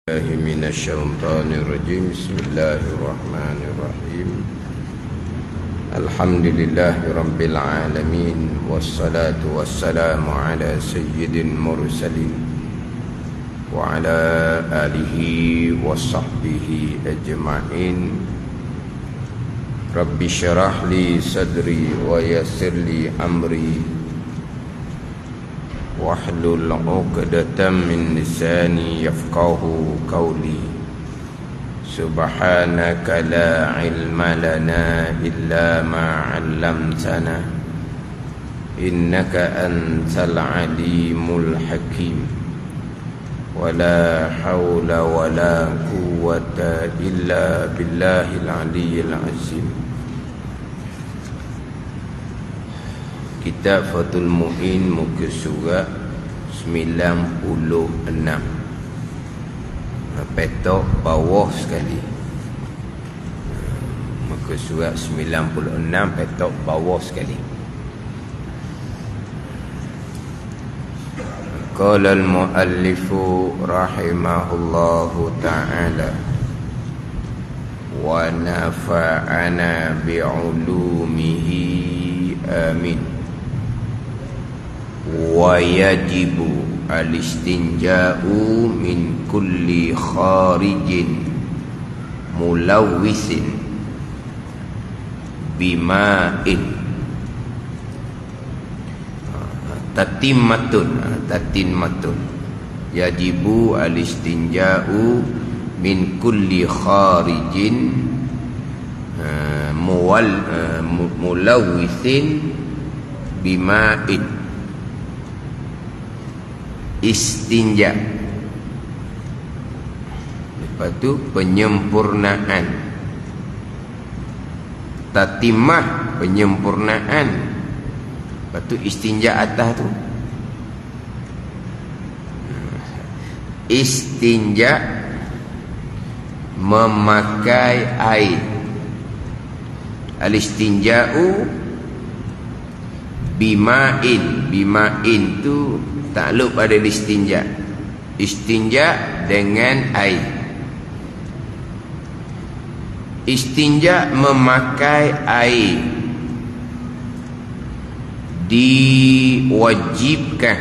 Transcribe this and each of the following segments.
من الشيطان الرجيم. بسم الله الرحمن الرحيم. الحمد لله رب العالمين، والصلاة والسلام على سيد المرسلين وعلى آله وصحبه أجمعين. رب اشرح لي صدري ويسر لي أمري واحلل عقدة من لساني يفقهوا قولي. سبحانك لا علم لنا إلا ما علمتنا إنك أنت العليم الحكيم. ولا حول ولا قوة إلا بالله العلي العظيم. Kitab Fathul Mu'in, muka surat 96. Petok bawah sekali. Muka surat 96, petok bawah sekali. Qala al-muallifu rahimahullahu ta'ala wa nafa'ana bi'ulumihi amin. Wa yajibu al-istinja'u min kulli kharijin mulawwisin bima'in. Tatimmatun. Yajibu al-istinja'u min kulli kharijin mulawwisin bima'in. Istinja, lepas tu penyempurnaan. Tatimah, penyempurnaan. Lepas tu istinja atas tu. Istinja, memakai air. Al-istinja'u bima'in. Bima'in tu takluk pada istinja. Istinja dengan air. Istinja memakai air diwajibkan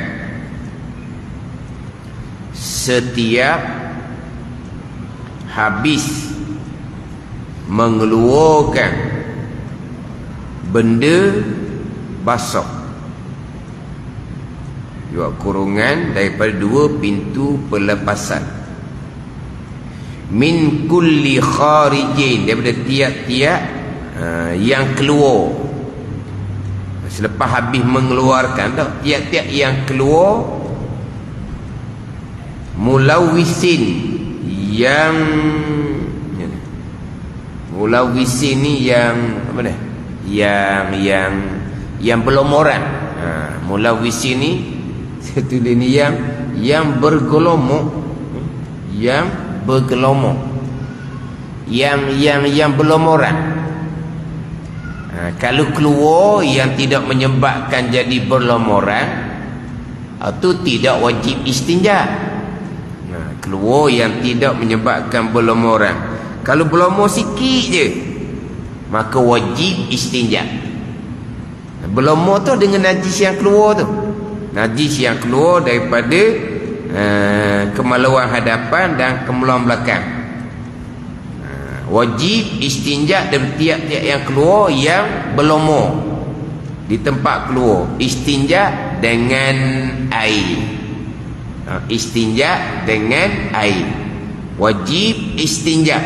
setiap habis mengeluarkan benda basah. Juga kurungan daripada dua pintu pelepasan. Min kulli kharijin, daripada tiap-tiap yang keluar. Selepas habis mengeluarkan tak, tiap-tiap yang keluar. Mulawwisin, yang mulawwisin ni yang apa ni? Yang berlomoran. Mulawwisin ni tulis ni yang bergelomok, yang bergelomok, yang berlomoran. Kalau keluar yang tidak menyebabkan jadi berlomoran, itu tidak wajib istinja. Keluar yang tidak menyebabkan berlomoran. Kalau berlomor sikit je, maka wajib istinja. Berlomor tu dengan najis yang keluar tu. Najis yang keluar daripada kemaluan hadapan dan kemaluan belakang. Wajib istinja dari tiap-tiap yang keluar yang berlumur di tempat keluar. Istinja dengan air. Istinja dengan air. Wajib istinja.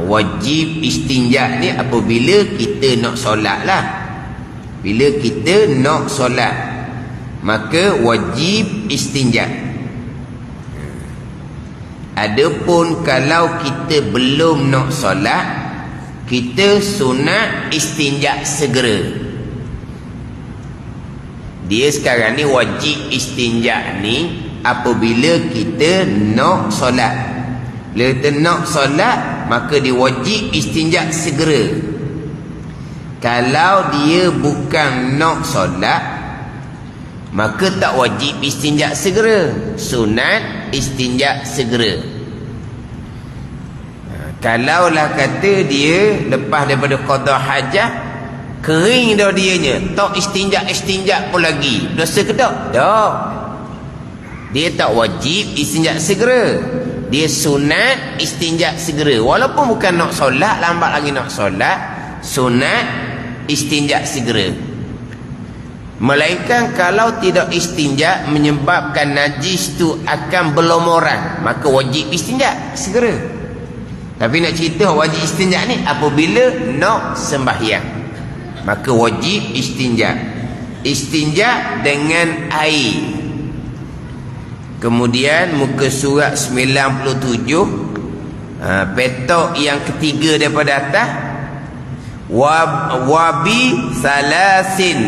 Wajib istinja ni apabila kita nak solat lah. Bila kita nak solat, maka wajib istinja. Adapun kalau kita belum nak solat, kita sunat istinja segera. Dia sekarang ni wajib istinja ni apabila kita nak solat. Bila kita nak solat, maka dia wajib istinja segera. Kalau dia bukan nak solat, maka tak wajib istinja segera, sunat istinja segera. Kalaulah kata dia lepas daripada qada hajah kering dah dianya, tak istinja pun lagi, dosa ke tak? Tak. Dia tak wajib istinja segera, dia sunat istinja segera. Walaupun bukan nak solat, lambat lagi nak solat, sunat istinja segera. Melainkan kalau tidak istinja menyebabkan najis tu akan berlumuran, maka wajib istinja segera. Tapi nak cerita wajib istinja ni apabila nak sembahyang, maka wajib istinja. Istinja dengan air. Kemudian muka surat 97, petok yang ketiga daripada atas, wabi salasin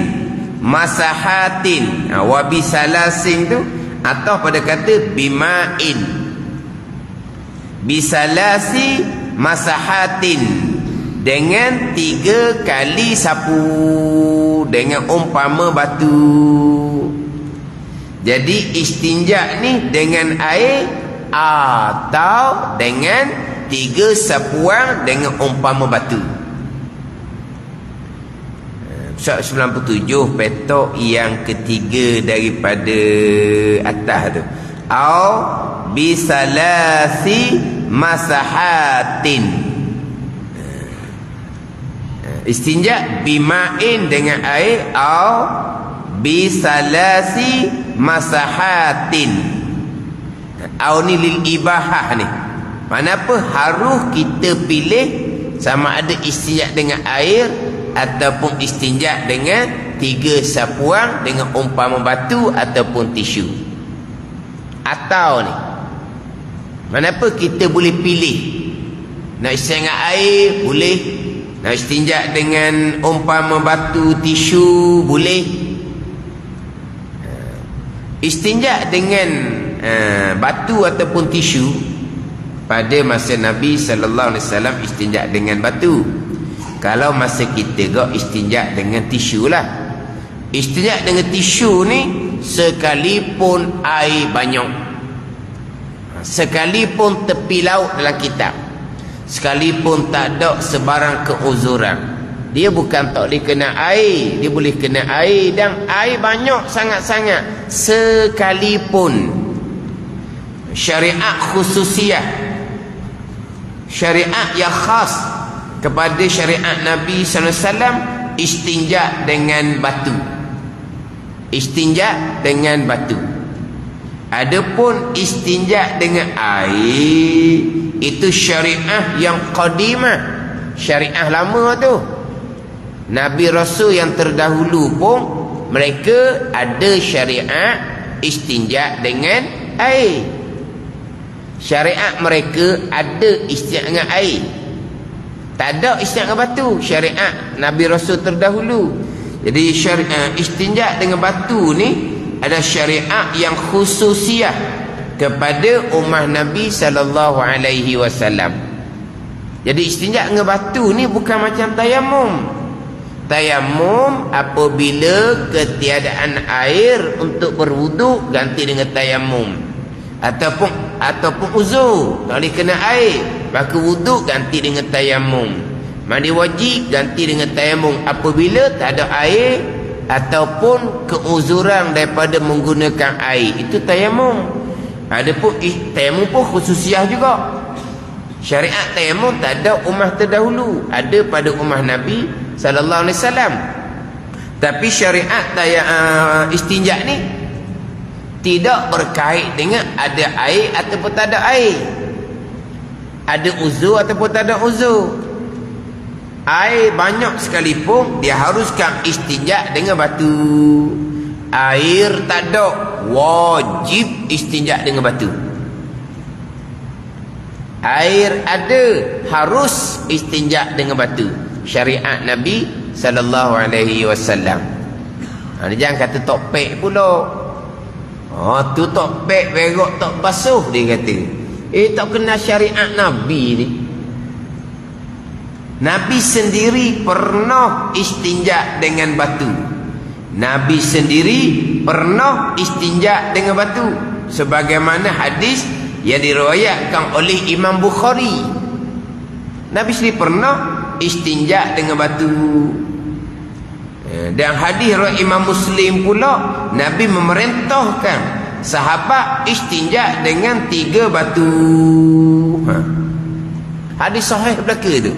masahatin. Wabi salasin tu atau pada kata bima'in, bisalasi masahatin, dengan 3 kali sapu dengan umpama batu. Jadi istinja ni dengan air atau dengan 3 sapuan dengan umpama batu. Surat 97 petok yang ketiga daripada atas tu, au bisalasi masahatin. Istinja bima'in dengan air, au bisalasi masahatin. Au ni lil ibahah ni. Mana apa harus kita pilih sama ada istinja dengan air ataupun istinja dengan 3 sapuan dengan umpama batu ataupun tisu. Atau ni, mana apa kita boleh pilih. Nak istinja dengan air boleh, nak istinja dengan umpama batu tisu boleh. Istinja dengan batu ataupun tisu, pada masa Nabi sallallahu alaihi wasallam istinja dengan batu. Kalau masa kita gak istinja dengan tisu lah. Istinja dengan tisu ni sekalipun air banyak, sekalipun tepi laut dalam kitab, sekalipun tak ada sebarang keuzuran, dia bukan tak boleh kena air, dia boleh kena air, dan air banyak sangat-sangat. Sekalipun syariat khususiyah, syariat yang khas kepada syariat Nabi sallallahu alaihi wasallam, istinja dengan batu. Istinja dengan batu. Adapun istinja dengan air, itu syariat yang qadimah, syariat lama tu. Nabi Rasul yang terdahulu pun mereka ada syariat istinja dengan air. Syariat mereka ada istinja dengan air, tak ada istinja dengan batu. Syariat Nabi Rasul terdahulu. Jadi syariat istinja dengan batu ni ada syariat yang khususiyah kepada ummah Nabi sallallahu alaihi wasallam. Jadi istinja dengan batu ni bukan macam tayamum. Tayamum apabila ketiadaan air untuk berwuduk ganti dengan tayamum, ataupun uzur tak boleh kena air, maka wuduk ganti dengan tayamum. Mandi wajib ganti dengan tayamum apabila tak ada air ataupun keuzuran daripada menggunakan air, itu tayamum. Adapun tayamum pun khususiah juga. Syariat tayamum tak ada ummah terdahulu, ada pada ummah Nabi sallallahu alaihi wasallam. Tapi syariat istinja ni tidak berkait dengan ada air ataupun tak ada air, ada uzur ataupun tak ada uzur. Air banyak sekalipun dia haruskan istinja dengan batu. Air tak ada, wajib istinja dengan batu. Air ada, harus istinja dengan batu. Syariat Nabi sallallahu alaihi wasallam. Jangan kata topek pula. Tu topek berok tak basuh, dia kata. Tak kena syariat Nabi ni. Nabi sendiri pernah istinja dengan batu. Nabi sendiri pernah istinja dengan batu, sebagaimana hadis yang diriwayatkan oleh Imam Bukhari. Nabi sendiri pernah istinja dengan batu. Dan hadis riwayat Imam Muslim pula, Nabi memerintahkan sahabat istinja dengan 3 batu. Hadis sahih belaka tu.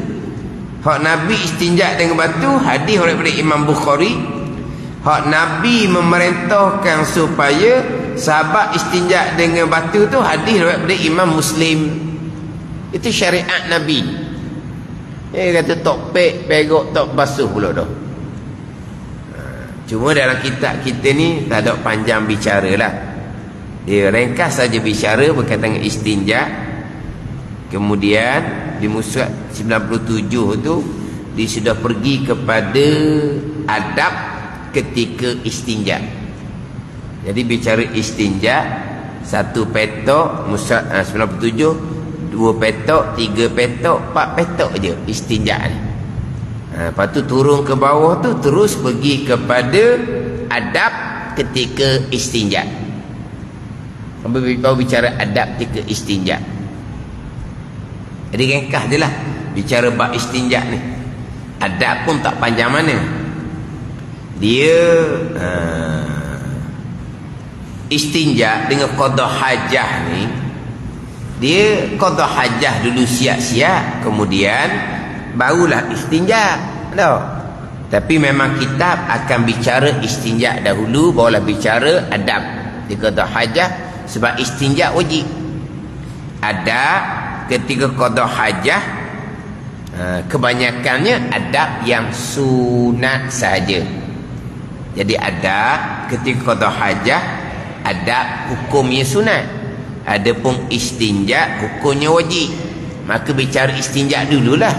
Hak Nabi istinja dengan batu, hadis daripada Imam Bukhari. Hak Nabi memerintahkan supaya sahabat istinja dengan batu tu, hadis daripada Imam Muslim. Itu syariat Nabi. Dia kata tok pegok tok basuh pula dah. Cuma dalam kitab kita ni tak ada panjang bicara lah. Dia ringkas saja bicara berkaitan dengan istinja. Kemudian di musyad 97 tu dia sudah pergi kepada adab ketika istinja. Jadi bicara istinja, 1 petok musyad 97, 2 petok, 3 petok, 4 petok je istinja ni. Lepas tu turun ke bawah tu terus pergi kepada adab ketika istinja. Sampai bicara adab ketika istinja. Jadi ringkas je lah bicara bab istinja ni. Adab pun tak panjang mana. Dia istinja dengan qada hajah ni, dia qada hajah dulu siap-siap, kemudian barulah istinja. Tak. Tapi memang kitab akan bicara istinja dahulu, barulah bicara adab di qada hajah, sebab istinja wajib. Adab ketika qada hajah, kebanyakannya adab yang sunat saja. Jadi adab ketika qada hajah, adab hukumnya sunat. Adapun istinja hukumnya wajib. Maka bicara istinja dululah.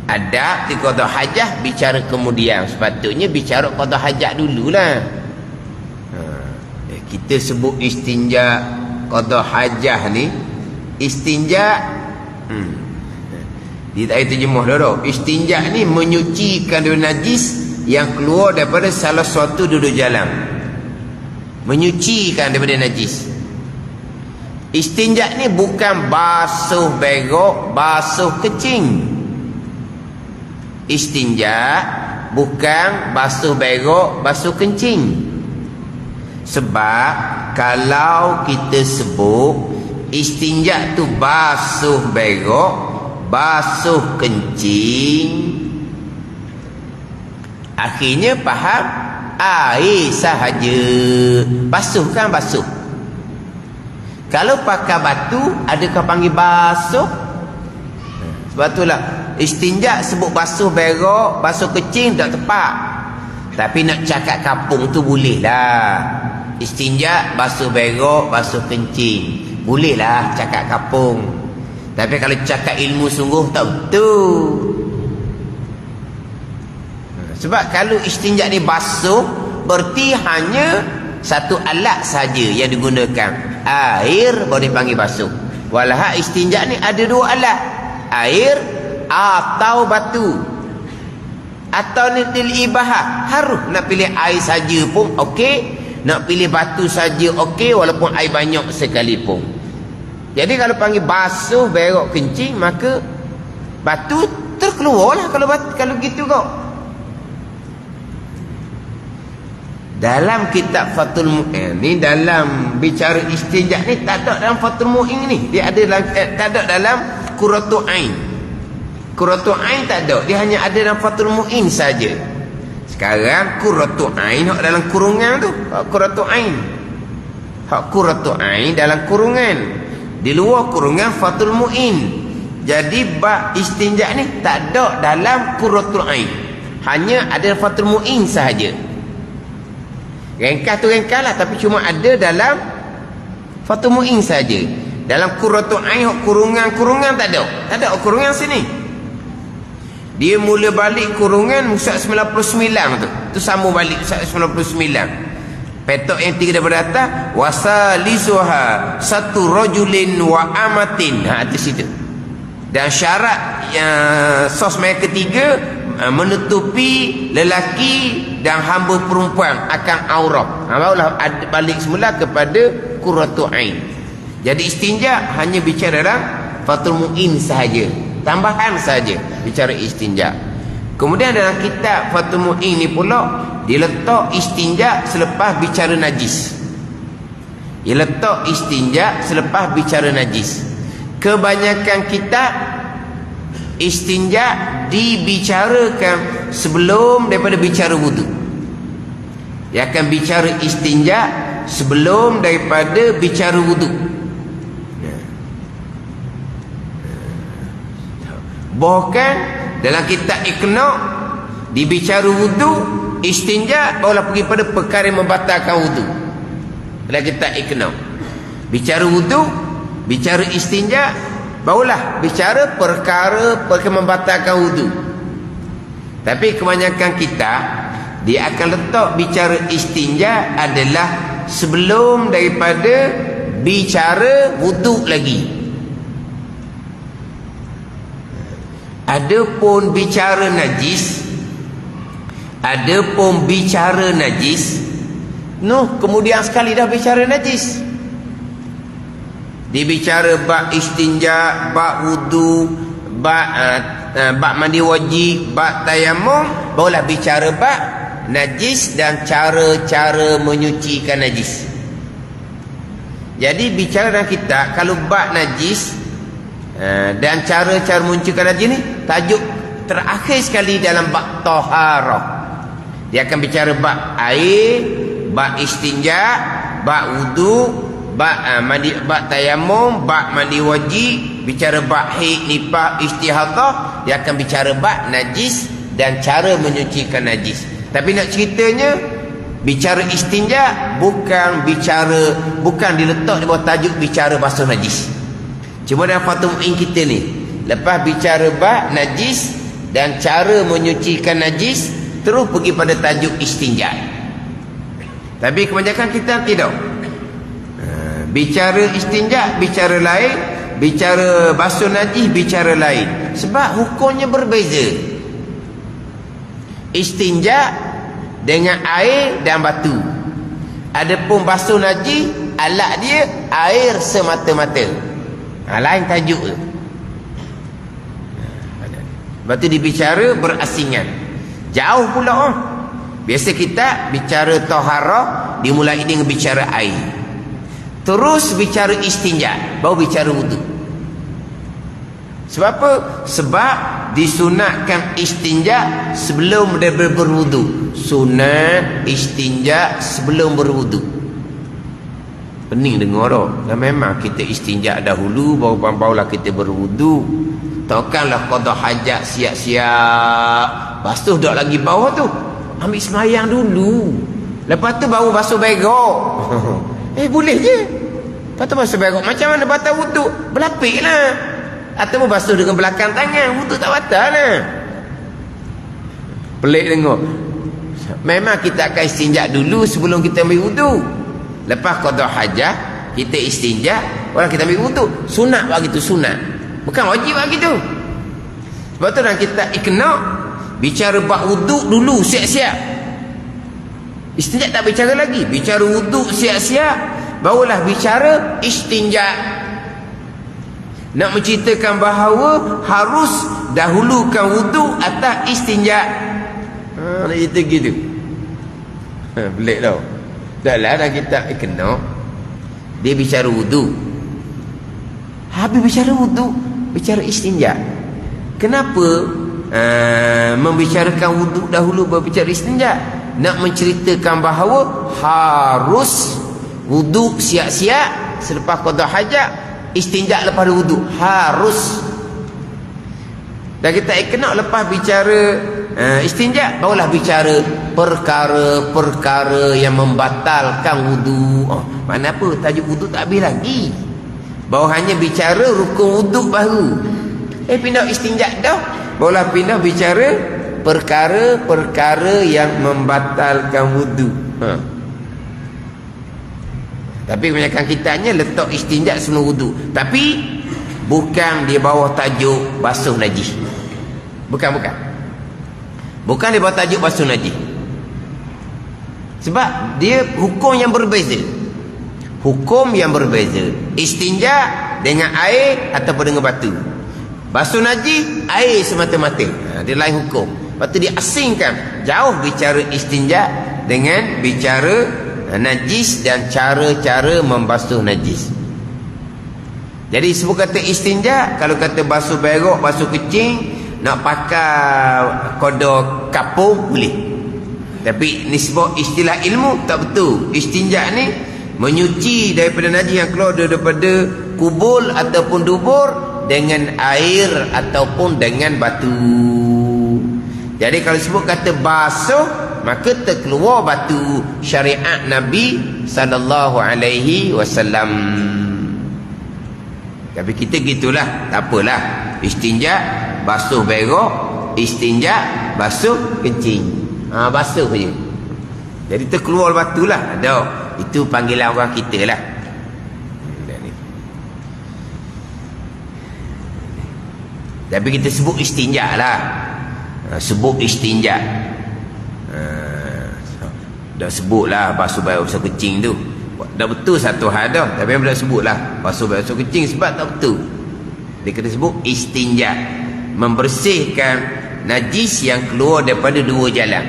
Adab di qada hajah bicara kemudian. Sepatutnya bicara qada hajat dululah. Kita sebut istinja qada hajah ni, istinja dia tak ada terjemuh dah. Istinja ni menyucikan dari najis yang keluar daripada salah suatu duduk jalan. Menyucikan daripada najis. Istinja ni bukan basuh begok, basuh kencing. Istinja bukan basuh begok, basuh kencing. Sebab kalau kita sebut istinja tu basuh begok, basuh kencing, akhirnya faham air sahaja. Basuh kan basuh. Kalau pakai batu, adakah panggil basuh? Sebab itulah istinja sebut basuh begok, basuh kencing tak tepat. Tapi nak cakap kampung tu boleh lah. Istinja basuh begok, basuh kencing, boleh lah cakap kampung. Tapi kalau cakap ilmu sungguh tak betul. Sebab kalau istinja ni basuh, berarti hanya satu alat saja yang digunakan. Air boleh panggil basuh. Walau istinja ni ada 2 alat. Air atau batu. Atau ni ibahah. Harus nak pilih air saja pun okey. Nak pilih batu saja okey, walaupun air banyak sekalipun. Jadi kalau panggil basuh berok kencing, maka batu terkeluar lah kalau gitu kau. Dalam kitab Fathul Mu'in ni, dalam bicara istinja ni tak ada dalam Fathul Mu'in ni. Dia ada dalam, tak ada dalam Qurratu Ain. Qurratu Ain tak ada, dia hanya ada dalam Fathul Mu'in saja. Sekarang Qurratu Ain hak dalam kurungan tu, hak Qurratu Ain. Hak Qurratu Ain dalam kurungan. Di luar kurungan Fathul Mu'in. Jadi bab istinja ni tak ada dalam Qurratu Ain. Hanya ada Fathul Mu'in sahaja. Ringkas tu ringkas lah, tapi cuma ada dalam Fathul Mu'in saja. Dalam Qurratu Ain kurungan tak ada. Tak ada kurungan sini. Dia mula balik kurungan musyad 99 tu. Tu sambung balik musyad 99. Petok yang 3 daripada atas, wasalisuha satu rajulin wa amatin. Atas situ. Dan syarat yang sos mereka ketiga, menutupi lelaki dan hamba perempuan akan aurat. Barulah balik semula kepada qurratu ain. Jadi istinja hanya bicara dalam Fathul Mu'in sahaja, tambahan sahaja bicara istinja. Kemudian dalam kitab Fathul Mu'in ni pula diletak istinja selepas bicara najis. Diletak istinja selepas bicara najis. Kebanyakan kitab istinja dibicarakan sebelum daripada bicara wudu. Dia akan bicara istinja sebelum daripada bicara wudu. Bahkan dalam kitab Iqna dibicara wudu, istinja barulah pergi pada perkara yang membatalkan wudu. Dalam kitab Iqna bicara wudu, bicara istinja, barulah bicara perkara membatalkan wudu. Tapi kebanyakan kita dia akan letak bicara istinja adalah sebelum daripada bicara wudu lagi. Adapun bicara najis, kemudian sekali dah bicara najis. Dibicara bab istinja, bab wudu, bab mandi wajib, bab tayammum, barulah bicara bab najis dan cara-cara menyucikan najis. Jadi bicara dalam kitab kalau bab najis dan cara-cara menyucikan najis ni tajuk terakhir sekali dalam bab taharah. Dia akan bicara bab air, bab istinja, bab wudu, bab mandi, bab tayammum, bab mandi wajib, bicara bab haid, nifas, istihadah. Dia akan bicara bab najis dan cara menyucikan najis. Tapi nak ceritanya bicara istinja bukan diletak di bawah tajuk bicara basuh najis. Cuma dalam Fathul Mu'in kita ni lepas bicara bab najis dan cara menyucikan najis terus pergi pada tajuk istinja. Tapi kebanyakan kita tidak. Bicara istinja bicara lain, bicara basuh najis bicara lain. Sebab hukumnya berbeza. Istinja dengan air dan batu. Adapun basuh najis alat dia air semata-mata. Lain tajuk tu. Lepas tu dibicara berasingan. Jauh pula biasa kita bicara taharah dimulai dengan bicara air, terus bicara istinja, baru bicara wudu. Sebab apa? Sebab disunatkan istinja sebelum dia berwudu. Sunat istinja sebelum berwudu. Pening dengar tak? Dan memang kita istinja dahulu barulah kita berwudu. Takkanlah qada hajat siap-siap basuh dak lagi bawah tu. Ambil semayang dulu. Lepas tu baru basuh begok. Boleh je. Lepas tu basuh begok. Macam mana batal wudu? Berlapik lah. Atau basuh dengan belakang tangan. Wudu tak batal lah. Pelik dengar. Memang kita akan istinja dulu sebelum kita ambil wudu. Lepas qada hajat kita istinja, orang kita ambil wudu. Sunat begitu, sunat. Bukan wajib begitu. Sebab tu dalam kita Iqna bicara bab wudu dulu siap-siap. Istinja tak bicara lagi. Bicara wudu siap-siap, barulah bicara istinja. Nak menceritakan bahawa harus dahulukan wudu atas istinja. Nak cerita gitu. Pelik tau. Dalam kitab Iqna dia bicara wudu. Habis bicara wudu, bicara istinja. Kenapa membicarakan wudu dahulu baru bicara istinja? Nak menceritakan bahawa harus wudu siap-siap selepas qada hajat, istinja lepas wudu harus. Dan kita Iqna lepas bicara istinja barulah bicara perkara-perkara yang membatalkan wudu. Mana apa tajuk wudu tak habis lagi. Baru hanya bicara rukun wudu baru. Pindah istinja dah, barulah pindah bicara perkara-perkara yang membatalkan wudu. Tapi kebanyakan kitanya letak istinja sebelum wudu. Tapi bukan di bawah tajuk basuh najis. Bukan. Bukan di bawah tajuk basuh najis. Sebab dia hukum yang berbeza. Hukum yang berbeza. Istinja dengan air ataupun dengan batu. Basuh najis air semata-mata. Dia lain hukum. Lepas tu dia asingkan. Jauh bicara istinja dengan bicara najis dan cara-cara membasuh najis. Jadi sebut kata istinja, kalau kata basuh berok, basuh kecing, nak pakai kodok kapur boleh. Tapi nisbah istilah ilmu tak betul. Istinja ni menyuci daripada najis yang keluar daripada kubul ataupun dubur dengan air ataupun dengan batu. Jadi kalau sebut kata basuh, maka terkeluar batu syariat Nabi sallallahu alaihi wasallam. Tapi kita gitulah, tak apalah. Istinja basuh berok, istinja basuh kencing. Basuh je. Jadi terkeluar batu lah. Itu panggilan orang kita lah. Tapi kita sebut istinja lah. Sebut istinja. Dah sebut lah basuh berok, basuh kencing tu. Dah betul satu hal dah. Tapi yang dah sebut lah basuh berok, basuh kencing sebab tak betul. Dia kena sebut istinja, membersihkan najis yang keluar daripada dua jalan,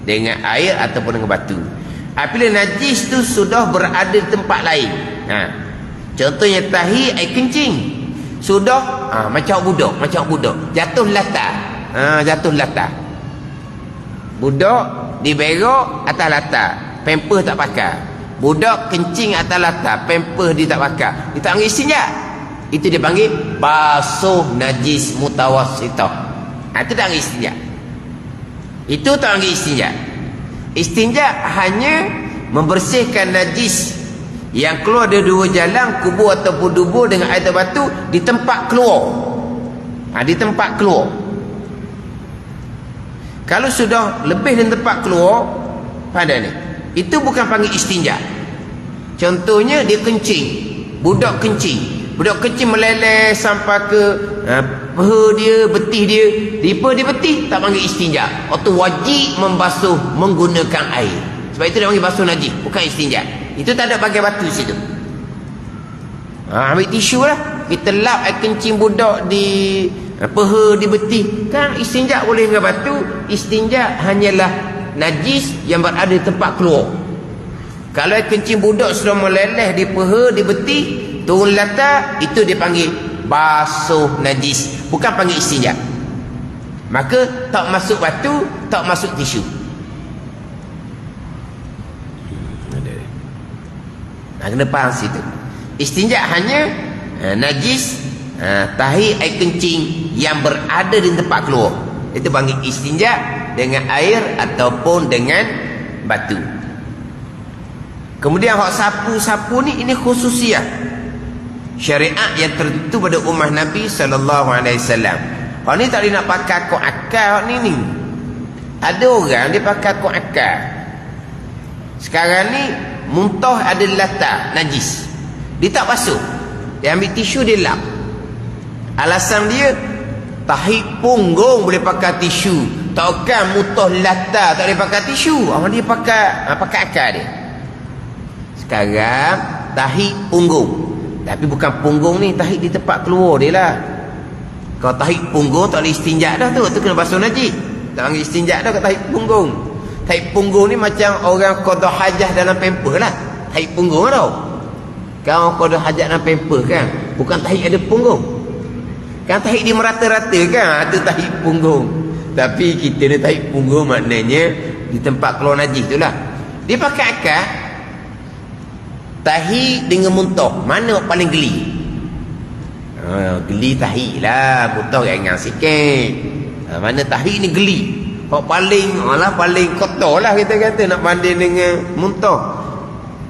dengan air ataupun dengan batu. Apabila najis tu sudah berada di tempat lain, contohnya tahi air kencing, sudah macam budak jatuh latar, jatuh latar, budak di berok atas latar, pampers tak pakai. Budak kencing atas latar, pampers dia tak pakai. Dia tak panggil istinja. Itu dia panggil basuh najis mutawassithah. Itu tak panggil istinja. Itu tak panggil istinja. Istinja hanya membersihkan najis yang keluar dari dua jalan, kubur ataupun dubur dengan air atau batu di tempat keluar. Di tempat keluar. Kalau sudah lebih dari tempat keluar, pada ni, itu bukan panggil istinja. Contohnya dia kencing, budak kencing meleleh sampai ke peha dia, betih dia, lipa dia betih, tak panggil istinja. Waktu wajib membasuh menggunakan air. Sebab itu dia panggil basuh najis, bukan istinja. Itu tak ada pakai batu situ. Ambil tisu lah, kita lap air kencing budak di peha, di betih, kan istinja boleh dengan batu. Istinja hanyalah najis yang berada di tempat keluar. Kalau air kencing budak sudah meleleh di peha, di betih, turun latar, itu dia panggil basuh najis, bukan panggil istinja. Maka tak masuk batu, tak masuk tisu. Kena faham situ. Istinja hanya najis, tahi air kencing yang berada di tempat keluar. Itu panggil istinja dengan air ataupun dengan batu. Kemudian hak sapu-sapu ni, ini khususiah syariat yang tertentu pada ummah Nabi sallallahu alaihi wasallam. Hak ni tak dia nak pakai kok akal hak ni. Ada orang dia pakai kok akal. Sekarang ni muntah ada latar najis, dia tak basuh, dia ambil tisu dia lap. Alasan dia tahi punggung boleh pakai tisu, takkan muntah latar tak boleh pakai tisu. Dia pakai akal dia. Sekarang tahi punggung, tapi bukan punggung ni, tahi di tempat keluar dia lah. Kalau tahi punggung tak boleh istinja dah tu kena basuh najis. Tak panggil istinja dah kat tahi punggung. Tahi punggung ni macam orang qada hajah dalam pampers lah. Tahi punggung tau. Kau qada hajat dalam pampers kan, bukan tahi ada punggung. Kan tahi dia merata-rata kan, itu tahi punggung. Tapi kita ni tahi punggung maknanya di tempat keluar najis tu lah. Dia pakai akal. Tahi dengan muntah, mana paling geli? Geli tahi lah, muntah ringan sikit. Mana tahi ni geli? Paling kotor lah kita kata, nak banding dengan muntah.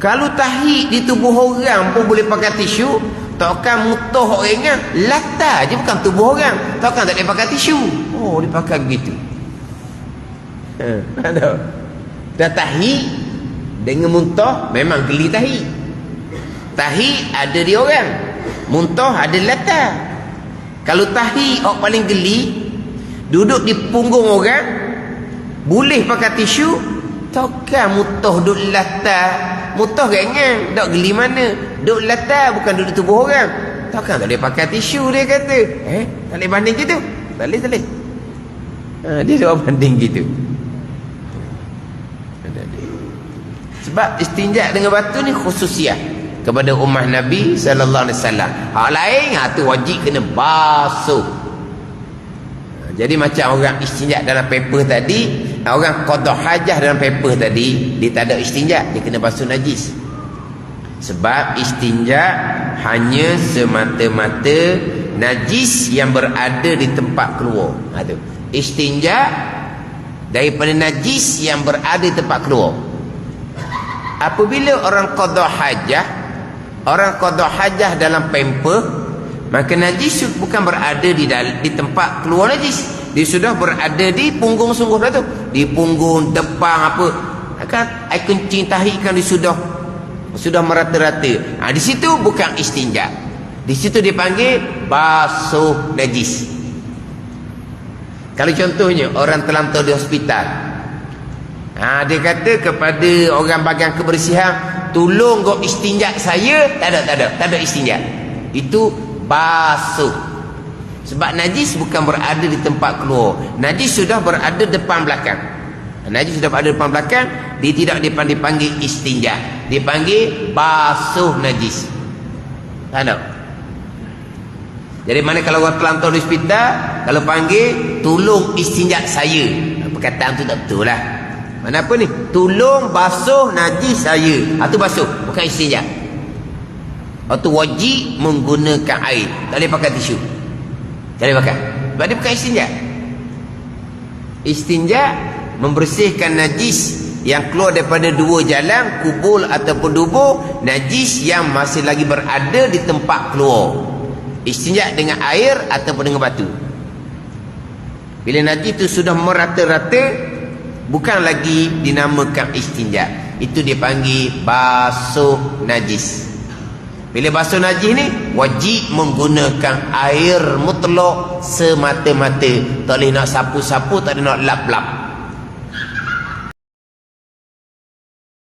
Kalau tahi di tubuh orang pun boleh pakai tisu, takkan muntah orang ringan, latar je bukan tubuh orang, takkan tak boleh pakai tisu. Dia pakai begitu. Ada. Dan tahi dengan muntah memang geli tahi. Tahi ada di orang, muntah ada latar. Kalau tahi orang paling geli, duduk di punggung orang, boleh pakai tisu. Takkan mutah duduk latar, mutah ringan, tak geli mana. Duduk latar bukan duduk tubuh orang. Takkan tak boleh pakai tisu, dia kata. Tak boleh banding gitu. Tak boleh. Dia jawab banding gitu. Sebab istinja dengan batu ni khususiah kepada ummah Nabi sallallahu alaihi wasallam. Hak lain tu wajib kena basuh. Jadi macam orang istinja dalam paper tadi, orang qada hajah dalam paper tadi, dia tak ada istinja, dia kena basuh najis. Sebab istinja hanya semata-mata najis yang berada di tempat keluar. Tu. Istinja daripada najis yang berada di tempat keluar. Apabila orang qada hajah dalam pamper, maka najis bukan berada di tempat keluar najis, dia sudah berada di punggung sungguh dah tu, di punggung depan apa kan, air kencing tahi kan dia sudah merata-rata. Di situ bukan istinja, di situ dipanggil basuh najis. Kalau contohnya orang terlantar di hospital, dia kata kepada orang bagian kebersihan, tolong kau istinja saya. Tak ada istinja. Itu basuh. Sebab najis bukan berada di tempat keluar, najis sudah berada depan belakang. Najis sudah berada depan belakang, dia tidak dipanggil istinja, dipanggil basuh najis. Tak ada. Jadi mana kalau orang terlantar di hospital, kalau panggil tolong istinja saya, perkataan tu tak betul lah. Mana apa ni? Tolong basuh najis saya. Itu basuh, bukan istinja. Itu wajib menggunakan air. Tak boleh pakai tisu. Tak boleh pakai. Sebab dia bukan istinja. Istinja membersihkan najis yang keluar daripada dua jalan, kubul ataupun dubur, najis yang masih lagi berada di tempat keluar. Istinja dengan air ataupun dengan batu. Bila najis itu sudah merata-rata, bukan lagi dinamakan istinja. Itu dipanggil basuh najis. Bila basuh najis ni, wajib menggunakan air mutlak semata-mata. Tak boleh nak sapu-sapu, tak boleh nak lap-lap.